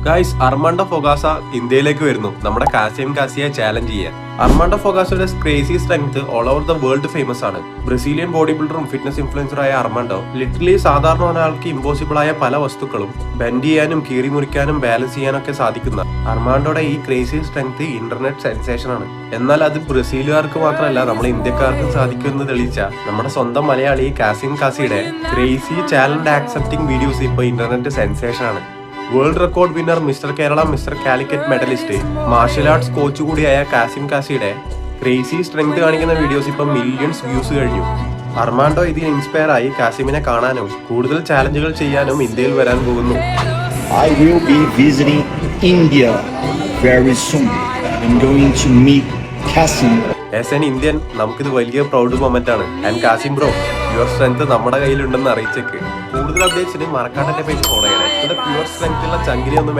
Guys, Armando ഫൊഗാസ ഇന്ത്യയിലേക്ക് വരുന്നു നമ്മുടെ കാസിയം കാസിയെ ചാലഞ്ച് ചെയ്യാൻ. അർമാൻഡോ ഫൊഗാസയുടെ crazy strength all over the world famous ആണ്. ബ്രസീലിയൻ ബോഡി ബിൽഡറും ഫിറ്റ്നസ് ഇൻഫ്ലുവൻസറായ അർമാൻഡോ ലിറ്ററലി സാധാരണ ഒരാൾക്ക് ഇമ്പോസിബിൾ ആയ പല വസ്തുക്കളും ബെൻഡ് ചെയ്യാനും കീറി മുറിക്കാനും ബാലൻസ് ചെയ്യാനൊക്കെ സാധിക്കുന്ന അർമാൻഡോയുടെ ഈ ക്രേസി സ്ട്രെങ്ത് ഇന്റർനെറ്റ് സെൻസേഷൻ ആണ്. എന്നാൽ അത് ബ്രസീലുകാർക്ക് മാത്രമല്ല നമ്മൾ ഇന്ത്യക്കാർക്കും സാധിക്കുമെന്ന് തെളിയിച്ച നമ്മുടെ സ്വന്തം മലയാളി കാസിം കാസിയുടെ ക്രേസി ചാലഞ്ച് ആക്സെപ്റ്റിംഗ് വീഡിയോസ് ഇപ്പോൾ ഇന്റർനെറ്റ് സെൻസേഷൻ ആണ്. World record winner, mister Kerala, mister Calicut medallist, martial arts coach കൂടിയായ കാസിം കാസിയുടെ ക്രേസി സ്ട്രെങ്ത് കാണിക്കുന്ന വീഡിയോസ് ഇപ്പം മില്യൺസ് വ്യൂസ് കഴിഞ്ഞു. അർമാൻഡോ ഇതിൽ ഇൻസ്പയർ ആയി കാസിമിനെ കാണാനും കൂടുതൽ ചാലഞ്ചുകൾ ചെയ്യാനും ഇന്ത്യയിൽ വരാൻ പോകുന്നു. I will be visiting India very soon. I'm going to meet Kasim. As an Indian നമുക്കിത് വലിയ പ്രൗഡ് മൊമെന്റ് ആണ്. And Kasim bro, your strength നമ്മുടെ കയ്യിലുണ്ടെന്ന് അറിയിച്ചേക്ക്. കൂടുതൽ അപ്ഡേറ്റ്സിന് മറക്കാട്ടെ പേജ് ഫോളോ ചെയ്യണേ. പ്യുവർ സ്ട്രെങ്ത് ഉള്ള ചങ്കിനെ ഒന്നും